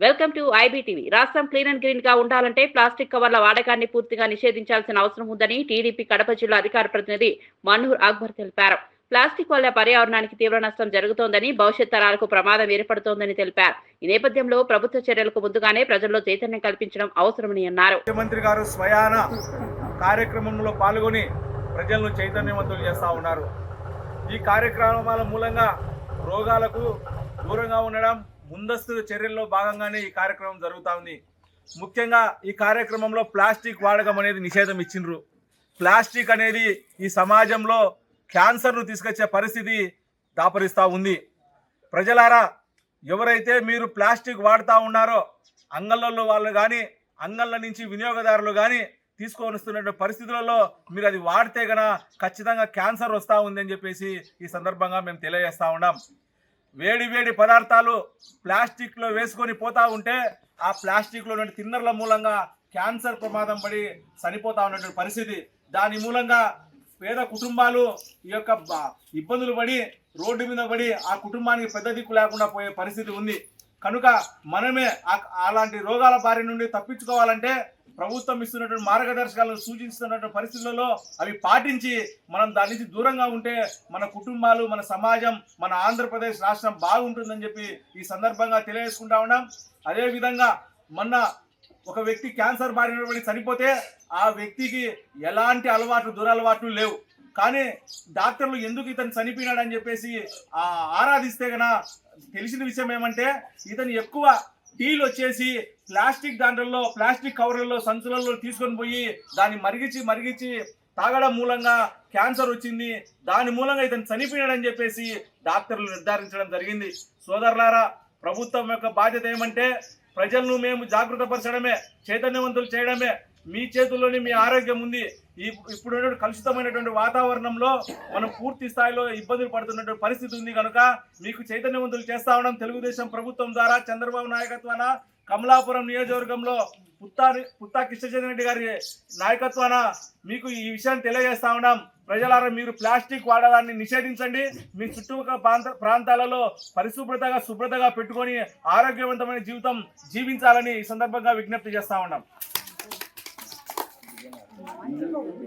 Welcome to IBTV. రాష్ట్రం clean and green గా ఉండాలంటే ప్లాస్టిక్ కవర్ల వాడకాన్ని పూర్తిగా నిషేధించాల్సిన అవసరం ఉందని టీడీపీ కడప జిల్లా అధికార ప్రతినిధి మన్హూర్ అక్బర్ తెలిపారు. ప్లాస్టిక్ వల్ల పర్యావరణానికి తీవ్ర నష్టం జరుగుతోందని, భవిష్యత్ తరాలకు ప్రమాదం ఏర్పడుతోందని తెలిపారు. ఈ నేపథ్యంలో ప్రభుత్వ చర్యలకు ముందుగానే ప్రజల్లో చైతన్యం కల్పించడం అవసరమని అన్నారు. ముఖ్యమంత్రి గారు స్వయాన కార్యక్రమంలో పాల్గొని ప్రజలను చైతన్యవంతులు చేస్తూ ఉన్నారు. ఈ కార్యక్రమాల మూలంగా రోగాలకు దూరంగా ఉండడం, ముందస్తు చర్యల్లో భాగంగానే ఈ కార్యక్రమం జరుగుతూ ఉంది. ముఖ్యంగా ఈ కార్యక్రమంలో ప్లాస్టిక్ వాడకం అనేది నిషేధం ఇచ్చిండ్రు. ప్లాస్టిక్ అనేది ఈ సమాజంలో క్యాన్సర్ను తీసుకొచ్చే పరిస్థితి దాపరిస్తూ ఉంది. ప్రజలారా, ఎవరైతే మీరు ప్లాస్టిక్ వాడుతూ ఉన్నారో అంగళ్ళల్లో వాళ్ళు కానీ, అంగళ్ళ నుంచి వినియోగదారులు కానీ తీసుకొని వస్తున్న పరిస్థితులలో మీరు అది వాడితే గన ఖచ్చితంగా క్యాన్సర్ వస్తూ ఉందని చెప్పేసి ఈ సందర్భంగా మేము తెలియజేస్తూ ఉన్నాం. వేడి వేడి పదార్థాలు ప్లాస్టిక్లో వేసుకొని పోతూ ఉంటే ఆ ప్లాస్టిక్లో ఉన్న తిన్నర్ల మూలంగా క్యాన్సర్ ప్రమాదం పడి చనిపోతూ ఉన్నటువంటి పరిస్థితి. దాని మూలంగా పేద కుటుంబాలు ఈ యొక్క ఇబ్బందులు పడి రోడ్డు మీద పడి ఆ కుటుంబానికి పెద్ద దిక్కు లేకుండా పోయే పరిస్థితి ఉంది. కనుక మనమే అలాంటి రోగాల బారి నుండి తప్పించుకోవాలంటే ప్రభుత్వం ఇస్తున్నటువంటి మార్గదర్శకాలను సూచిస్తున్నటువంటి పరిస్థితులలో అవి పాటించి మనం దాని నుంచి దూరంగా ఉంటే మన కుటుంబాలు, మన సమాజం, మన ఆంధ్రప్రదేశ్ రాష్ట్రం బాగుంటుందని చెప్పి ఈ సందర్భంగా తెలియజేసుకుంటా ఉన్నాం. అదేవిధంగా మొన్న ఒక వ్యక్తి క్యాన్సర్ బారిన పడి చనిపోతే ఆ వ్యక్తికి ఎలాంటి దురలవాట్లు లేవు. కానీ డాక్టర్లు ఎందుకు ఇతను చనిపోయినాడని చెప్పేసి ఆరాధిస్తే గన తెలిసిన విషయం ఏమంటే, ఇతను ఎక్కువ టీలు వచ్చేసి ప్లాస్టిక్ దాంట్లో ప్లాస్టిక్ కవర్లలో సంచులలో తీసుకొని పోయి దాన్ని మరిగించి తాగడం మూలంగా క్యాన్సర్ వచ్చింది. దాని మూలంగా ఇతను చనిపోయాడని చెప్పేసి డాక్టర్లు నిర్ధారించడం జరిగింది. సోదరులారా, ప్రభుత్వం యొక్క బాధ్యత ఏమంటే ప్రజలను మేము జాగృతపరచడమే, చైతన్యవంతులు చేయడమే. మీ చేతుల్లోని మీ ఆరోగ్యం ఉంది. ఇప్పుడు కలుషితమైనటువంటి వాతావరణంలో మనం పూర్తి స్థాయిలో ఇబ్బందులు పడుతున్నటువంటి పరిస్థితి ఉంది. కనుక మీకు చైతన్యవంతులు చేస్తా ఉన్నాం. తెలుగుదేశం ప్రభుత్వం ద్వారా చంద్రబాబు నాయకత్వాన కమలాపురం నియోజకవర్గంలో పుత్తా కృష్ణచంద్ర రెడ్డి గారి నాయకత్వాన మీకు ఈ విషయాన్ని తెలియజేస్తా ఉన్నాం. ప్రజలారా, మీరు ప్లాస్టిక్ వాడడాన్ని నిషేధించండి. మీ చుట్టుపక్కల ప్రాంతాలలో శుభ్రతగా పెట్టుకొని ఆరోగ్యవంతమైన జీవితం జీవించాలని ఈ సందర్భంగా విజ్ఞప్తి చేస్తా ఉన్నాం.